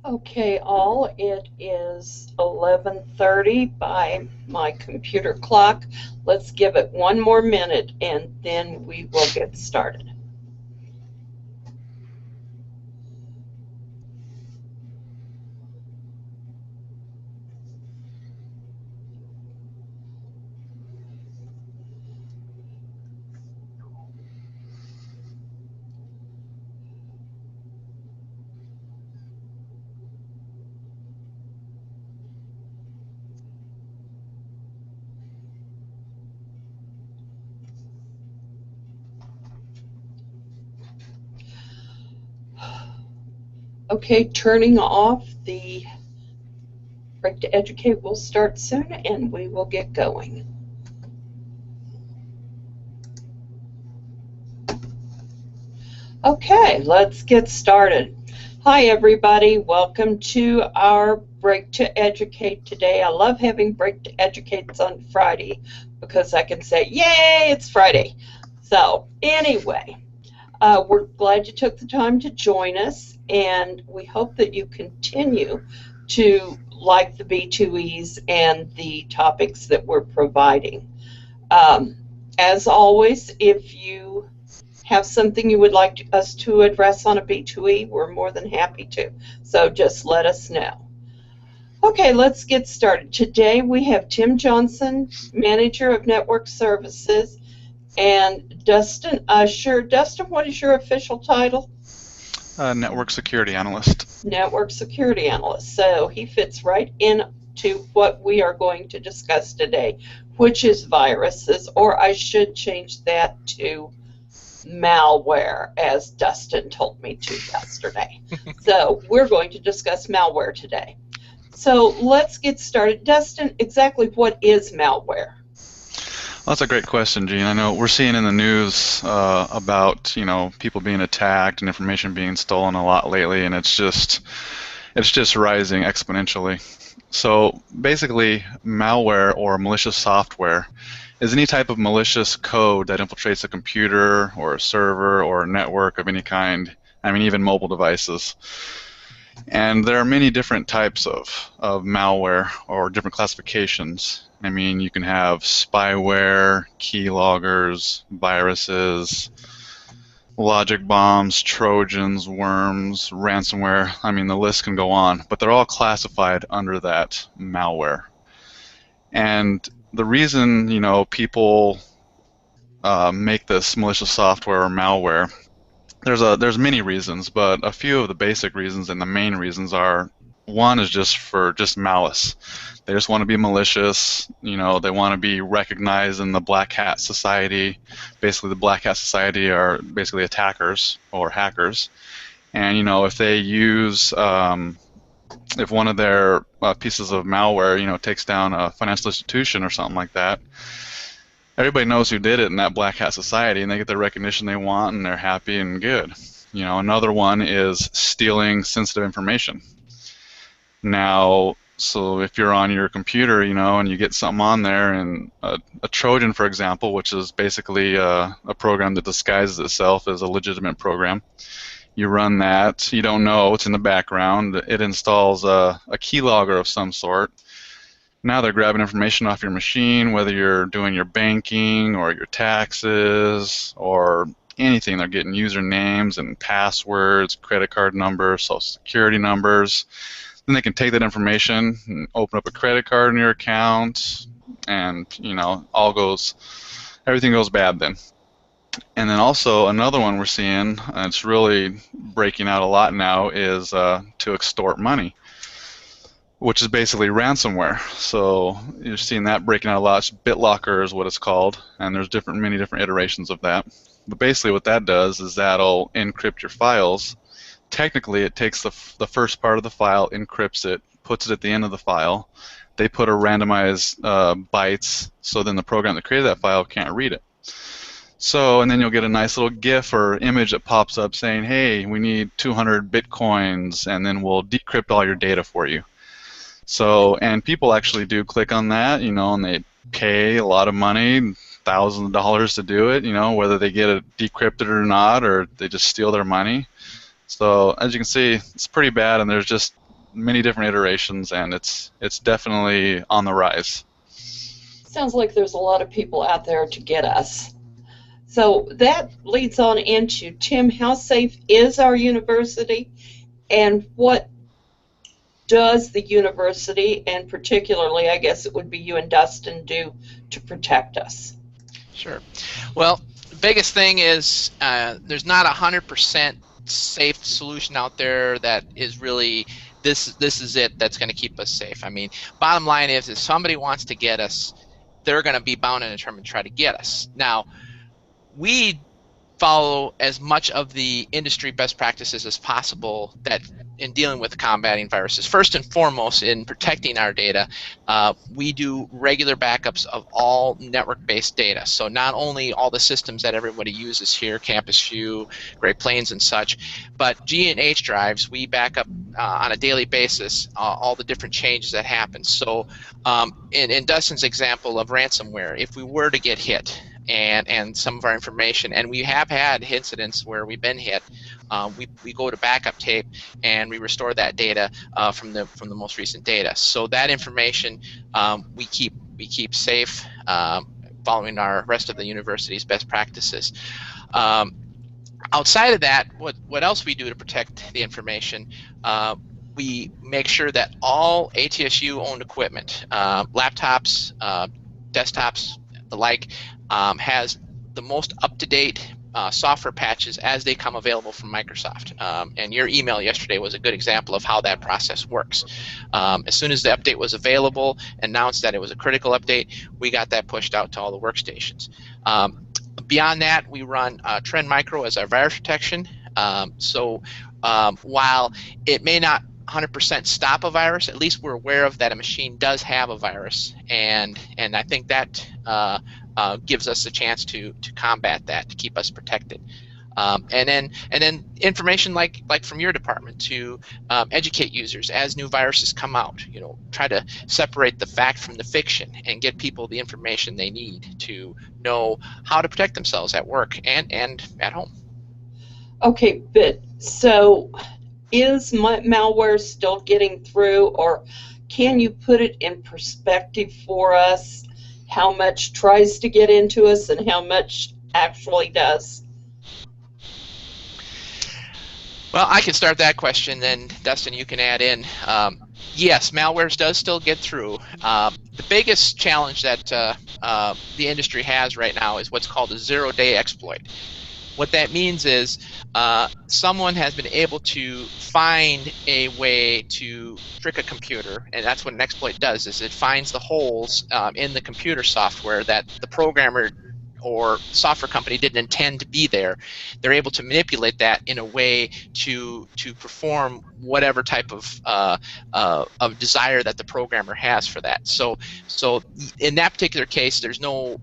Okay, all, it is 11:30 by my computer clock. Let's give it one more minute and then we will get started. Okay, turning off the Break to Educate will start soon and we will get going. Okay, let's get started. Hi everybody, welcome to our Break to Educate today. I love having Break to Educates on Friday because I can say, yay, it's Friday. So anyway, we're glad you took the time to join us, and we hope that you continue to like the B2Es and the topics that we're providing. As always, if you have something you would like us to address on a B2E, we're more than happy to. So just let us know. Okay, let's get started. Today we have Tim Johnson, Manager of Network Services, and Dustin Usher. Dustin, what is your official title? Network Security Analyst. Network Security Analyst. So he fits right into what we are going to discuss today, which is viruses, or I should change that to malware, as Dustin told me to yesterday. So we're going to discuss malware today. So let's get started. Dustin, exactly what is malware? Well, that's a great question, Gene. I know we're seeing in the news about people being attacked and information being stolen a lot lately, and it's just rising exponentially. So basically, malware or malicious software is any type of malicious code that infiltrates a computer or a server or a network of any kind. I mean, even mobile devices. And there are many different types of malware or different classifications. I mean, you can have spyware, keyloggers, viruses, logic bombs, trojans, worms, ransomware. I mean, the list can go on, but they're all classified under that malware. And the reason, people make this malicious software or malware, there's many reasons, but a few of the basic reasons and the main reasons are, one is just for malice. They just want to be malicious. They want to be recognized in the Black Hat Society. Basically, the Black Hat Society are basically attackers or hackers. And if they use, if one of their pieces of malware, takes down a financial institution or something like that, everybody knows who did it in that Black Hat Society, and they get the recognition they want, and they're happy and good. Another one is stealing sensitive information. Now, so if you're on your computer, and you get something on there, and a Trojan, for example, which is basically a program that disguises itself as a legitimate program, you run that, you don't know, it's in the background, it installs a keylogger of some sort. Now they're grabbing information off your machine, whether you're doing your banking or your taxes or anything. They're getting usernames and passwords, credit card numbers, social security numbers. Then they can take that information and open up a credit card in your account, and everything goes bad then. And then also another one we're seeing, and it's really breaking out a lot now, is to extort money, which is basically ransomware. So you're seeing that breaking out a lot. BitLocker is what it's called, and there's many different iterations of that. But basically what that does is that'll encrypt your files. Technically, it takes the first part of the file, encrypts it, puts it at the end of the file. They put a randomized bytes, so then the program that created that file can't read it. So, and then you'll get a nice little GIF or image that pops up saying, hey, we need 200 Bitcoins, and then we'll decrypt all your data for you. So, and people actually do click on that, and they pay a lot of money, thousands of dollars to do it, whether they get it decrypted or not, or they just steal their money. So, as you can see, it's pretty bad, and there's just many different iterations, and it's definitely on the rise. Sounds like there's a lot of people out there to get us. So that leads on into, Tim, how safe is our university, and what does the university, and particularly I guess it would be you and Dustin, do to protect us? Sure. Well, the biggest thing is there's not 100% safe solution out there that is really this is it that's going to keep us safe. I mean, bottom line is if somebody wants to get us, they're going to be bound and determined to try to get us. Now, we follow as much of the industry best practices as possible that in dealing with combating viruses. First and foremost, in protecting our data, we do regular backups of all network-based data. So not only all the systems that everybody uses here, Campus View, Great Plains and such, but G and H drives, we back up on a daily basis all the different changes that happen. So in Dustin's example of ransomware, if we were to get hit, and some of our information, and we have had incidents where we've been hit. We go to backup tape and we restore that data from the most recent data. So that information we keep safe, following our rest of the university's best practices. Outside of that, what else we do to protect the information? We make sure that all ATSU owned equipment, laptops, desktops, the like, has the most up-to-date software patches as they come available from Microsoft. And your email yesterday was a good example of how that process works. As soon as the update was available, announced that it was a critical update, we got that pushed out to all the workstations. Beyond that, we run Trend Micro as our virus protection. So while it may not 100% stop a virus, at least we're aware of that a machine does have a virus, and I think that gives us a chance to combat that, to keep us protected. And then information like from your department to educate users as new viruses come out. You know, try to separate the fact from the fiction and get people the information they need to know how to protect themselves at work and at home. Okay, but so is malware still getting through, or can you put it in perspective for us, how much tries to get into us and how much actually does? Well, I can start that question, then Dustin, you can add in. Yes, malware does still get through. The biggest challenge that the industry has right now is what's called a zero-day exploit. What that means is someone has been able to find a way to trick a computer, and that's what an exploit does, is it finds the holes in the computer software that the programmer or software company didn't intend to be there. They're able to manipulate that in a way to perform whatever type of desire that the programmer has for that. So in that particular case, there's no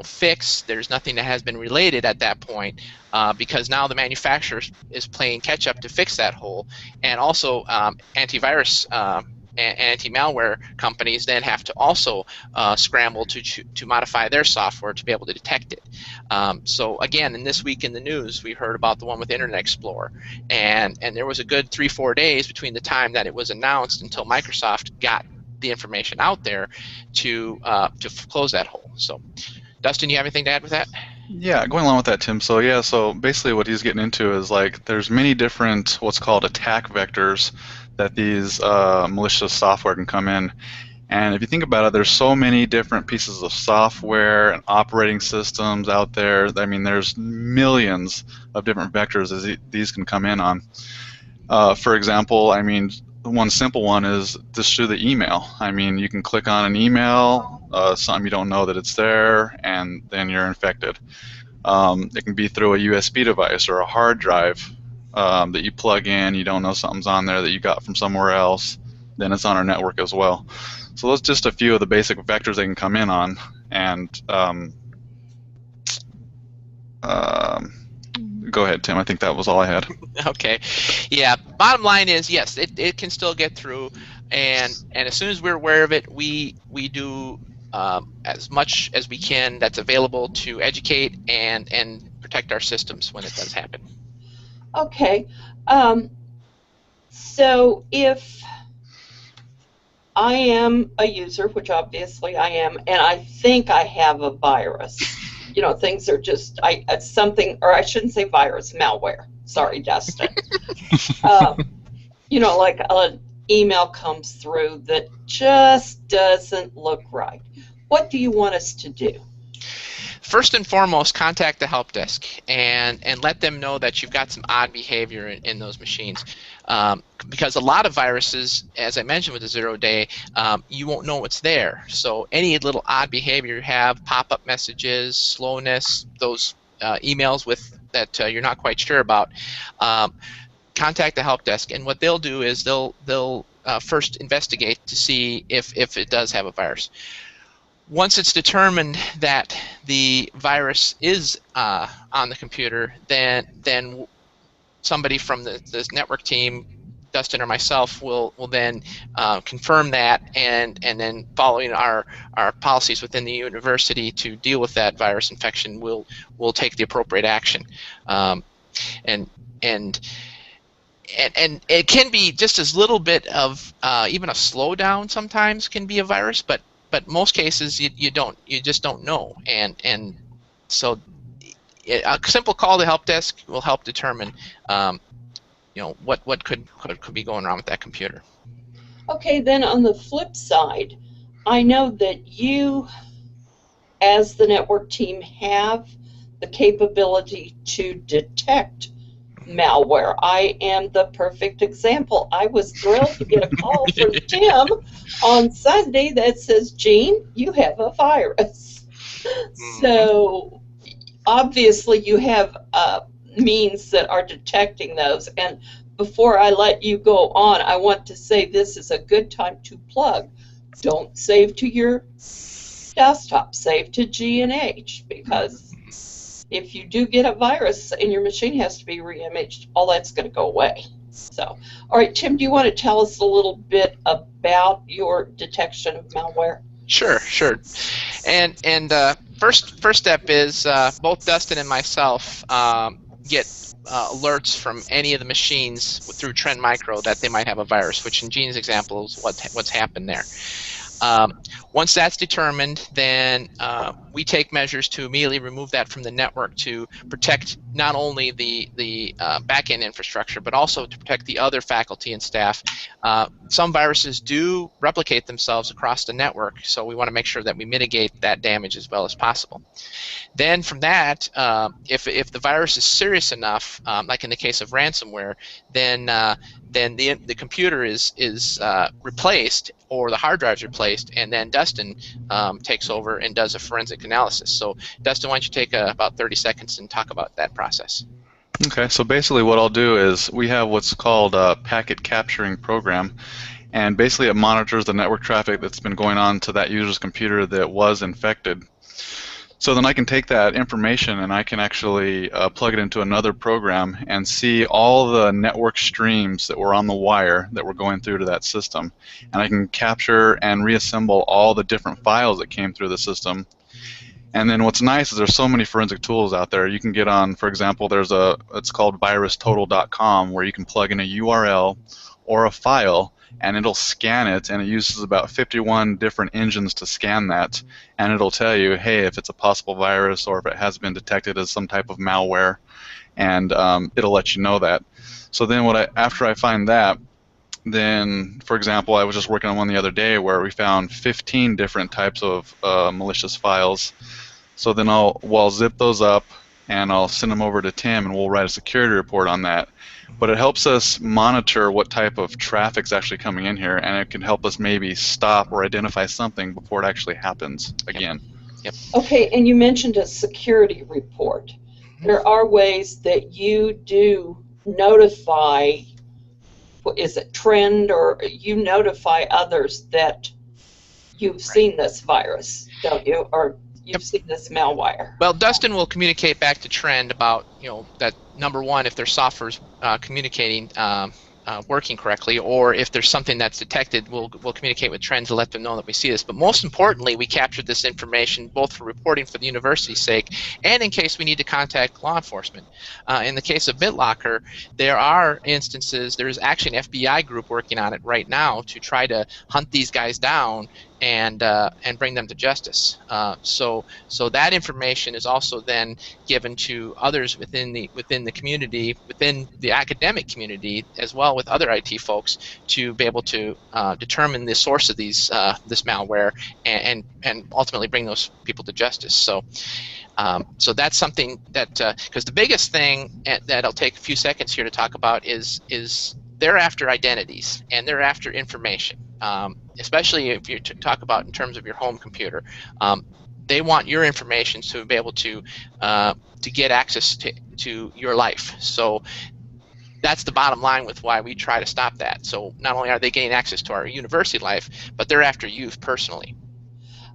fix. There's nothing that has been related at that point because now the manufacturer is playing catch up to fix that hole, and also antivirus anti-malware companies then have to also scramble to modify their software to be able to detect it. So again, in this week in the news, we heard about the one with Internet Explorer, and there was a good 3-4 days between the time that it was announced until Microsoft got the information out there to close that hole. So, Dustin, you have anything to add with that? Yeah, going along with that, Tim. So yeah, so basically what he's getting into is like there's many different what's called attack vectors that these malicious software can come in. And if you think about it, there's so many different pieces of software and operating systems out there. I mean, there's millions of different vectors as these can come in on. For example, I mean, one simple one is just through the email. I mean, you can click on an email, something you don't know that it's there, and then you're infected. It can be through a USB device or a hard drive that you plug in, you don't know something's on there that you got from somewhere else, then it's on our network as well. So those are just a few of the basic vectors they can come in on. And go ahead, Tim. I think that was all I had. Okay. Yeah. Bottom line is, yes, it can still get through, and as soon as we're aware of it, we do as much as we can that's available to educate and protect our systems when it does happen. Okay. So if I am a user, which obviously I am, and I think I have a virus. Things are just something, or I shouldn't say virus, malware. Sorry, Dustin. Like an email comes through that just doesn't look right. What do you want us to do? First and foremost, contact the help desk and let them know that you've got some odd behavior in those machines. Because a lot of viruses, as I mentioned with the 0-day, you won't know what's there. So any little odd behavior you have, pop-up messages, slowness, those emails that you're not quite sure about, contact the help desk. And what they'll do is they'll first investigate to see if it does have a virus. Once it's determined that the virus is on the computer, then somebody from the network team, Dustin or myself, will then confirm that, and then following our policies within the university to deal with that virus infection, we'll take the appropriate action. And it can be just as little bit of even a slowdown sometimes can be a virus, but most cases you just don't know, and so a simple call to help desk will help determine what could be going on with that computer. Okay, then on the flip side, I know that you, as the network team, have the capability to detect malware. I am the perfect example. I was thrilled to get a call from Tim on Sunday that says, Jean, you have a virus. So obviously you have means that are detecting those. And before I let you go on, I want to say this is a good time to plug. Don't save to your desktop, save to G&H, because if you do get a virus and your machine has to be re-imaged, all that's going to go away. So, all right, Tim, do you want to tell us a little bit about your detection of malware? Sure. And first step is both Dustin and myself get alerts from any of the machines through Trend Micro that they might have a virus, which in Gene's example is what's happened there. Once that's determined, then we take measures to immediately remove that from the network to protect not only the back-end infrastructure, but also to protect the other faculty and staff. Some viruses do replicate themselves across the network, so we want to make sure that we mitigate that damage as well as possible. Then from that, if the virus is serious enough, like in the case of ransomware, then the computer is replaced, or the hard drive is replaced, and then Dustin takes over and does a forensic analysis. So Dustin, why don't you take about 30 seconds and talk about that process? Okay, so basically what I'll do is we have what's called a packet capturing program, and basically it monitors the network traffic that's been going on to that user's computer that was infected. So then I can take that information and I can actually plug it into another program and see all the network streams that were on the wire that were going through to that system. And I can capture and reassemble all the different files that came through the system. And then what's nice is there's so many forensic tools out there. You can get on, for example, it's called virustotal.com, where you can plug in a URL or a file, and it'll scan it, and it uses about 51 different engines to scan that, and it'll tell you, hey, if it's a possible virus or if it has been detected as some type of malware, and it'll let you know that. So then after I find that, then, for example, I was just working on one the other day where we found 15 different types of malicious files. So then I'll zip those up and I'll send them over to Tim, and we'll write a security report on that. But it helps us monitor what type of traffic's actually coming in here, and it can help us maybe stop or identify something before it actually happens again. Yep. Okay, and you mentioned a security report. There are ways that you do notify, is it Trend, or you notify others that you've seen this virus, don't you? Or you've seen this malware. Well, Dustin will communicate back to Trend about, that number one, if their software's communicating working correctly, or if there's something that's detected, we'll communicate with Trends to let them know that we see this. But most importantly, we captured this information both for reporting for the university's sake and in case we need to contact law enforcement. In the case of BitLocker, there are instances, there's actually an FBI group working on it right now to try to hunt these guys down and bring them to justice. So that information is also then given to others within the community, within the academic community, as well with other IT folks, to be able to determine the source of these this malware and ultimately bring those people to justice. So that's something that because the biggest thing that I'll take a few seconds here to talk about is they're after identities and they're after information. Especially if you talk about in terms of your home computer, they want your information to be able to get access to your life. So that's the bottom line with why we try to stop that. So not only are they getting access to our university life, but they're after you personally.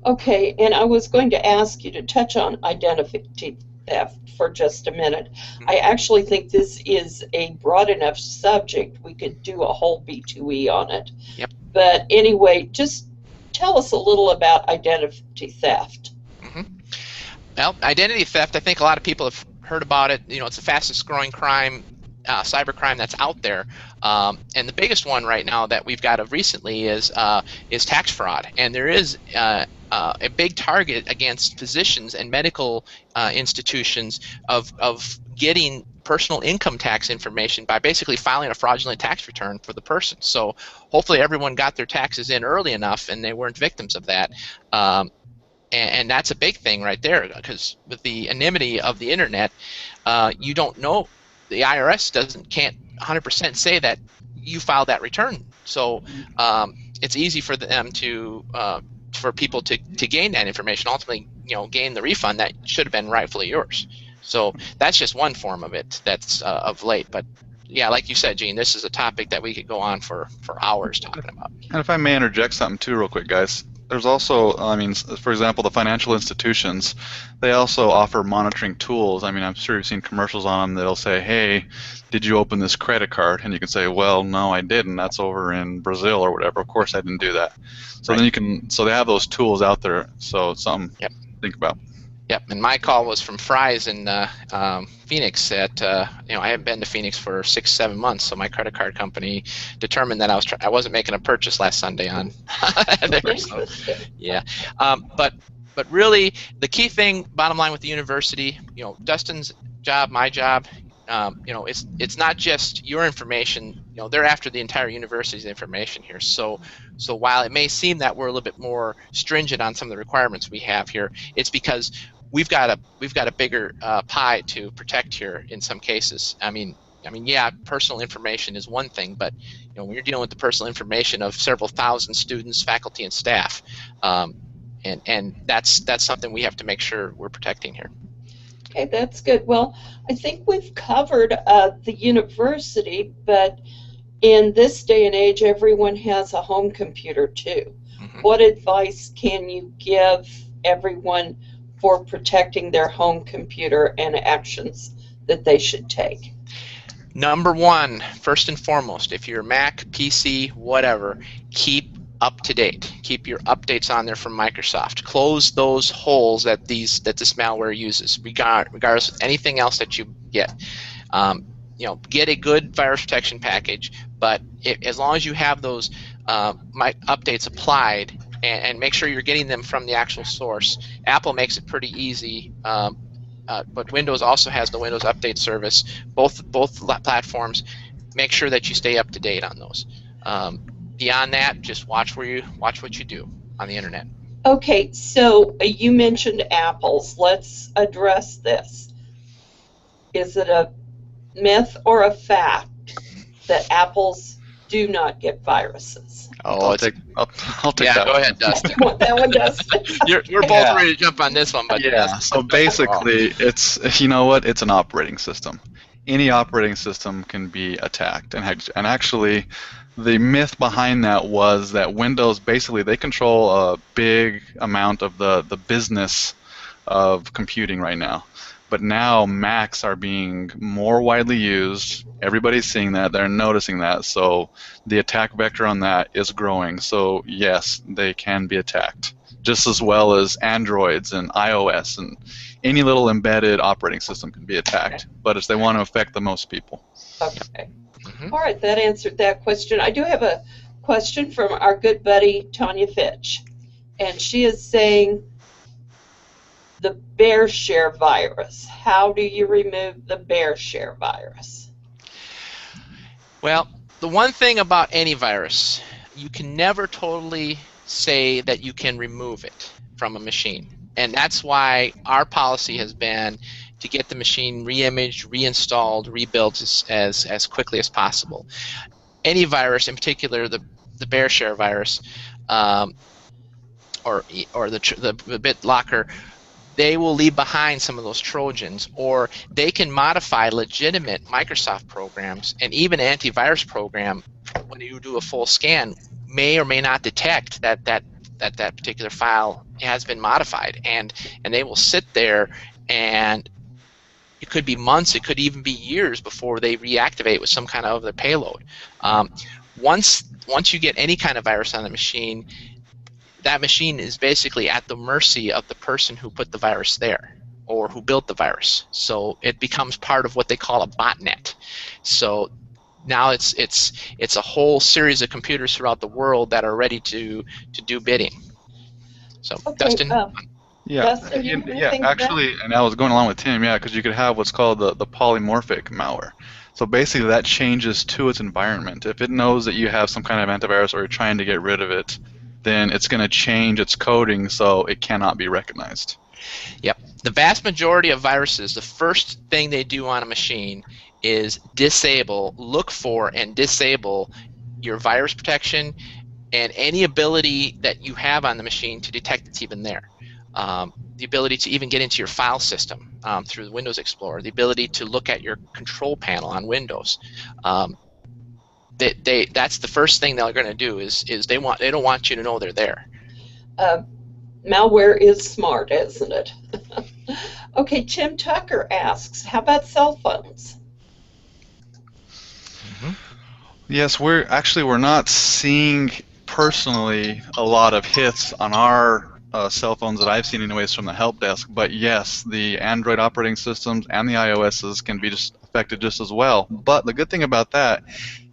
Okay, and I was going to ask you to touch on identity theft for just a minute. I actually think this is a broad enough subject we could do a whole B2E on it. Yep. But anyway, just tell us a little about identity theft. Well, identity theft, I think a lot of people have heard about it. You know, it's the fastest growing crime, cybercrime that's out there. And the biggest one right now that we've got of recently is tax fraud. And there is a big target against physicians and medical institutions of getting personal income tax information by basically filing a fraudulent tax return for the person. So hopefully everyone got their taxes in early enough and they weren't victims of that. And that's a big thing right there, because with the anonymity of the internet, you don't know. The IRS can't 100% say that you filed that return. So it's easy for them for people to gain that information, ultimately, gain the refund that should have been rightfully yours. So that's just one form of it that's of late. But yeah, like you said, Gene, this is a topic that we could go on for hours talking about. And if I may interject something too real quick, guys. There's also, I mean, for example, the financial institutions, they also offer monitoring tools. I mean, I'm sure you've seen commercials on them that'll say, hey, did you open this credit card? And you can say, well, no, I didn't. That's over in Brazil or whatever. Of course I didn't do that. So Right. then you can, so they have those tools out there. So it's something to think about. Yep, and my call was from Fry's in Phoenix. I haven't been to Phoenix for 6-7 months, so my credit card company determined that I wasn't making a purchase last Sunday on there. So, yeah, but really the key thing, bottom line with the university, Dustin's job, my job, it's not just your information. They're after the entire university's information here. So while it may seem that we're a little bit more stringent on some of the requirements we have here, it's because we've got a bigger pie to protect here in some cases. I mean, yeah, personal information is one thing, but when you're dealing with the personal information of several thousand students, faculty, and staff, and that's something we have to make sure we're protecting here. Okay, that's good. Well, I think we've covered the university, but in this day and age, everyone has a home computer too. Mm-hmm. What advice can you give everyone for protecting their home computer and actions that they should take? Number one, first and foremost, if you're Mac, PC, whatever, keep up to date. Keep your updates on there from Microsoft. Close those holes that this malware uses, regardless of anything else that you get. Get a good virus protection package, but as long as you have those updates applied and make sure you're getting them from the actual source. Apple makes it pretty easy, but Windows also has the Windows Update service. Both platforms, make sure that you stay up to date on those. Beyond that, just watch what you do on the internet. Okay, so you mentioned Apple's. Let's address this. Is it a myth or a fact that Apples do not get viruses? I'll take yeah, that. Go ahead, Dustin. You want that one, Dustin? We're both ready to jump on this one, but yeah. So basically, it's it's an operating system. Any operating system can be attacked, and actually, the myth behind that was that Windows basically they control a big amount of the business of computing right now. But now Macs are being more widely used. Everybody's seeing that. They're noticing that. So the attack vector on that is growing. So yes, they can be attacked, just as well as Androids and iOS, and any little embedded operating system can be attacked. But it's they want to affect the most people. Okay. Mhm. All right, that answered that question. I do have a question from our good buddy Tanya Fitch, and she is saying the bear share virus. How do you remove the bear share virus? Well, the one thing about any virus, you can never totally say that you can remove it from a machine. And that's why our policy has been to get the machine re-imaged, reinstalled, rebuilt as quickly as possible. Any virus, in particular the bear share virus, um, or the BitLocker, they will leave behind some of those Trojans, or they can modify legitimate Microsoft programs, and even an antivirus program, when you do a full scan, may or may not detect that particular file has been modified, and they will sit there, and it could be months, it could even be years before they reactivate with some kind of other payload. Once you get any kind of virus on the machine, that machine is basically at the mercy of the person who put the virus there or who built the virus. So it becomes part of what they call a botnet. So now it's a whole series of computers throughout the world that are ready to do bidding. So Okay, Dustin? Yeah, Dustin, you have anything to actually, and I was going along with Tim, yeah, because you could have what's called the polymorphic malware. So basically, that changes to its environment. If it knows that you have some kind of antivirus or you're trying to get rid of it, then it's going to change its coding so it cannot be recognized. Yep. The vast majority of viruses, the first thing they do on a machine is look for and disable your virus protection and any ability that you have on the machine to detect it's even there. The ability to even get into your file system through the Windows Explorer, the ability to look at your control panel on Windows. That's the first thing they're going to do is they don't want you to know they're there. Malware is smart, isn't it? Okay, Tim Tucker asks, how about cell phones? Mm-hmm. Yes, we're not seeing personally a lot of hits on our cell phones that I've seen anyways from the help desk, but yes, the Android operating systems and the iOSs can be just affected just as well. But the good thing about that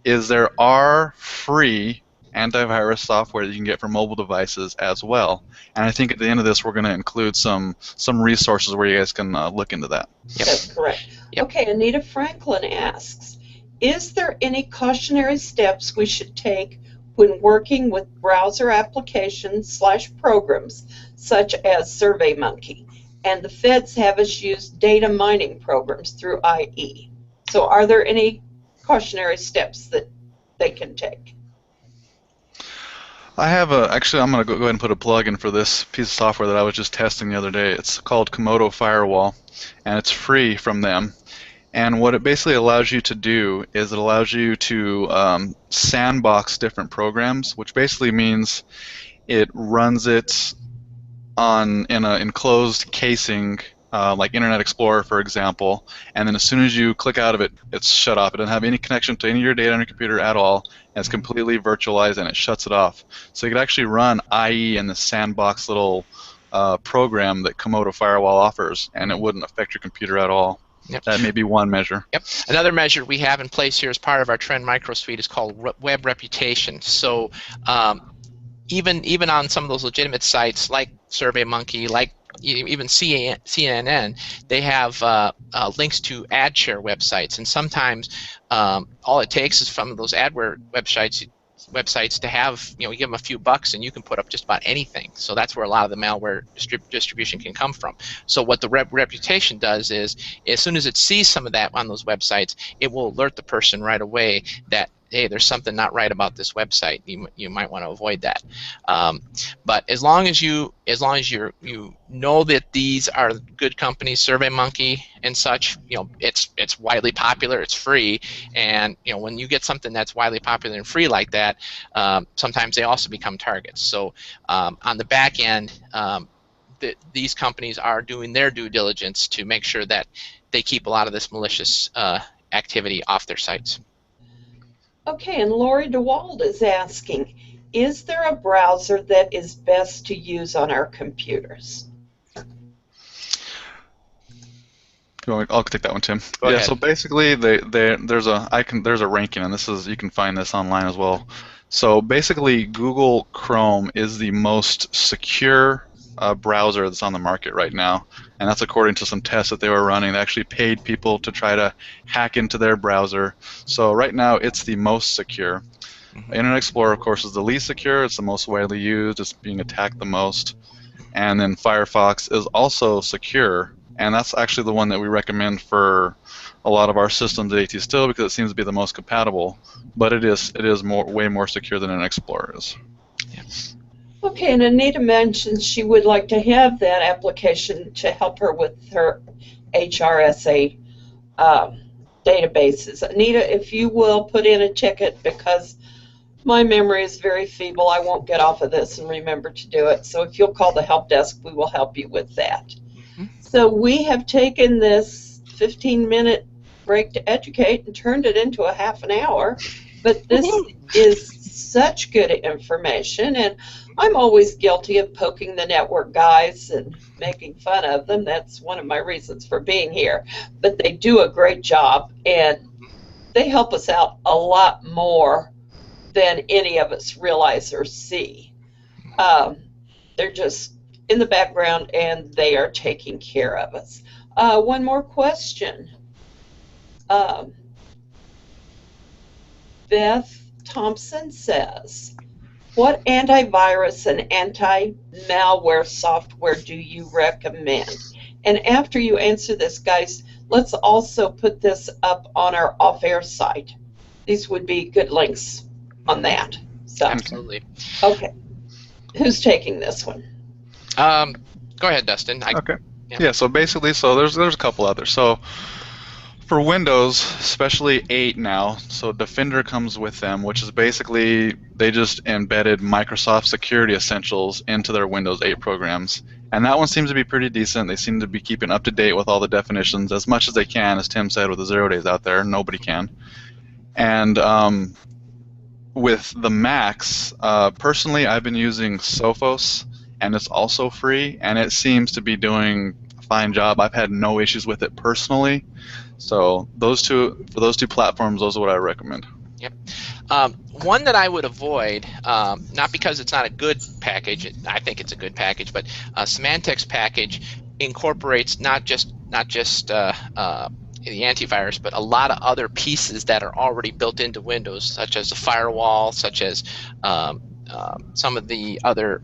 is there are free antivirus software that you can get for mobile devices as well. And I think at the end of this we're going to include some resources where you guys can look into that. Yep. That's correct. Yep. Okay, Anita Franklin asks, is there any cautionary steps we should take when working with browser applications / programs such as SurveyMonkey? And the feds have us use data mining programs through IE. So are there any cautionary steps that they can take? I have actually I'm going to go ahead and put a plug in for this piece of software that I was just testing the other day. It's called Komodo Firewall, and it's free from them. And what it basically allows you to do is it allows you to sandbox different programs, which basically means it runs it in an enclosed casing, like Internet Explorer, for example, and then as soon as you click out of it, it's shut off. It doesn't have any connection to any of your data on your computer at all, and it's completely virtualized, and it shuts it off. So you could actually run IE in the sandbox little program that Komodo Firewall offers, and it wouldn't affect your computer at all. Yep. That may be one measure. Yep. Another measure we have in place here as part of our Trend Micro Suite is called web reputation. So even on some of those legitimate sites like SurveyMonkey, like even CNN, they have links to ad share websites, and sometimes all it takes is from those adware websites to have, you give them a few bucks and you can put up just about anything. So that's where a lot of the malware distribution can come from. So what the reputation does is, as soon as it sees some of that on those websites, it will alert the person right away that, hey, there's something not right about this website. You might want to avoid that. But as long as you know that these are good companies, SurveyMonkey and such, it's widely popular, it's free, and when you get something that's widely popular and free like that, sometimes they also become targets. So on the back end, these companies are doing their due diligence to make sure that they keep a lot of this malicious activity off their sites. Okay, and Lori DeWald is asking, is there a browser that is best to use on our computers? I'll take that one, Tim. Go ahead. So basically, there's a ranking, and you can find this online as well. So basically, Google Chrome is the most secure browser that's on the market right now, and that's according to some tests that they were running. They actually paid people to try to hack into their browser. So right now, it's the most secure. Internet Explorer, of course, is the least secure. It's the most widely used. It's being attacked the most. And then Firefox is also secure, and that's actually the one that we recommend for a lot of our systems at ATSU still, because it seems to be the most compatible. But it is way more secure than an Explorer is. Yeah. Okay, and Anita mentions she would like to have that application to help her with her HRSA databases. Anita, if you will put in a ticket, because my memory is very feeble, I won't get off of this and remember to do it. So if you'll call the help desk, we will help you with that. So we have taken this 15-minute break to educate and turned it into a half an hour. But this is such good information, and I'm always guilty of poking the network guys and making fun of them. That's one of my reasons for being here. But they do a great job, and they help us out a lot more than any of us realize or see. They're just in the background, and they are taking care of us. One more question. Beth Thompson says, what antivirus and anti-malware software do you recommend? And after you answer this, guys, let's also put this up on our off-air site. These would be good links on that. So, absolutely. Okay. Who's taking this one? Go ahead, Dustin. Okay. Yeah, so basically, there's a couple others. So for Windows, especially 8 now, so Defender comes with them, which is basically they just embedded Microsoft Security Essentials into their Windows 8 programs. And that one seems to be pretty decent. They seem to be keeping up to date with all the definitions as much as they can, as Tim said, with the 0 days out there. Nobody can. And with the Macs, personally, I've been using Sophos, and it's also free, and it seems to be doing a fine job. I've had no issues with it personally. So for those two platforms, those are what I recommend. Yep. One that I would avoid, not because it's not a good package, I think it's a good package, but Symantec's package incorporates not just the antivirus, but a lot of other pieces that are already built into Windows, such as the firewall, such as some of the other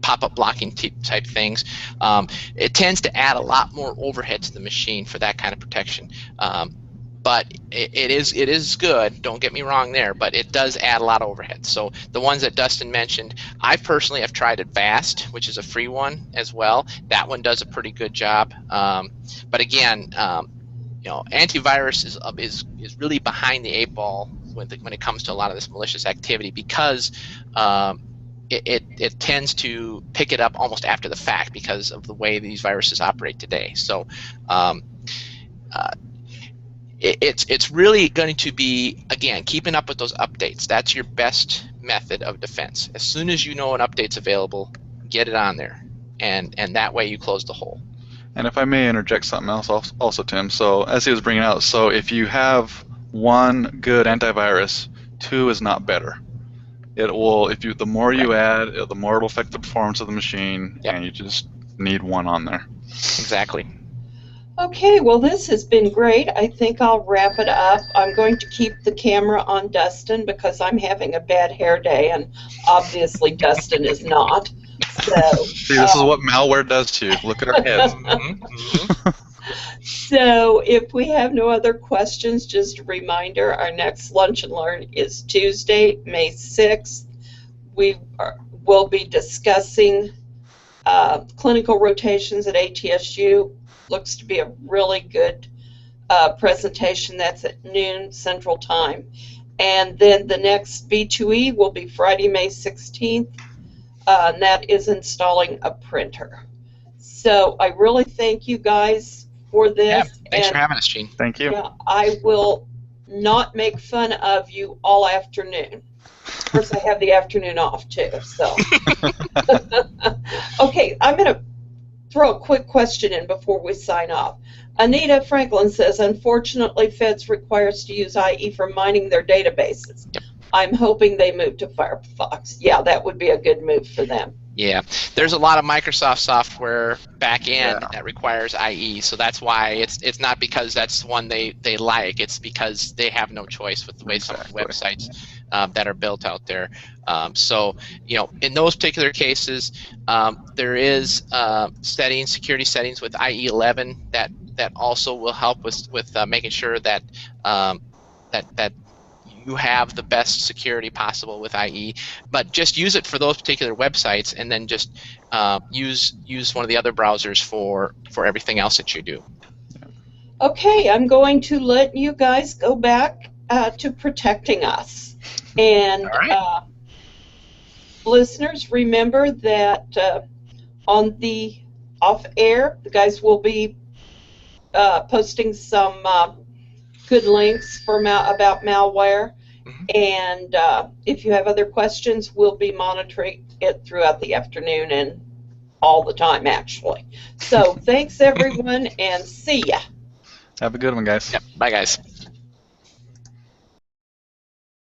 pop-up blocking type things. It tends to add a lot more overhead to the machine for that kind of protection. But it is good, don't get me wrong there, but it does add a lot of overhead. So the ones that Dustin mentioned, I personally have tried Avast, which is a free one as well. That one does a pretty good job. But again, antivirus is really behind the 8 ball when it comes to a lot of this malicious activity, because it tends to pick it up almost after the fact because of the way these viruses operate today. So it's really going to be, again, keeping up with those updates. That's your best method of defense. As soon as you know an update's available, get it on there, and that way you close the hole. And if I may interject something else also, Tim, so as he was bringing out, so if you have one good antivirus, 2 is not better. It will, the more you add, the more it'll affect the performance of the machine, and you just need one on there. Exactly. Okay, well, this has been great. I think I'll wrap it up. I'm going to keep the camera on Dustin because I'm having a bad hair day, and obviously Dustin is not. So, see, this is what malware does to you. Look at our heads. So if we have no other questions, just a reminder, our next Lunch and Learn is Tuesday, May 6th. We will be discussing clinical rotations at ATSU. Looks to be a really good presentation. That's at noon Central Time. And then the next B2E will be Friday, May 16th. and that is installing a printer. So I really thank you guys for this. Yeah, thanks for and having us, Gene. Thank you. yeah, I will not make fun of you all afternoon. Of course, I have the afternoon off too. So, okay, I'm going to throw a quick question in before we sign off. Anita Franklin says, unfortunately, Feds require us to use IE for mining their databases. Yep. I'm hoping they move to Firefox. Yeah, that would be a good move for them. Yeah, there's a lot of Microsoft software back end Yeah. that requires IE, so that's why it's not because that's one they like. It's because they have no choice with the way some of the websites that are built out there. So in those particular cases, there is security settings with IE 11 that also will help with making sure that that you have the best security possible with IE, but just use it for those particular websites, and then just use one of the other browsers for everything else that you do. Okay, I'm going to let you guys go back to protecting us. And All right. Listeners, remember that on the off air, the guys will be posting some good links for about malware. And if you have other questions, we'll be monitoring it throughout the afternoon and all the time, actually. So thanks, everyone, and see ya. Have a good one, guys. Yep. Bye, guys.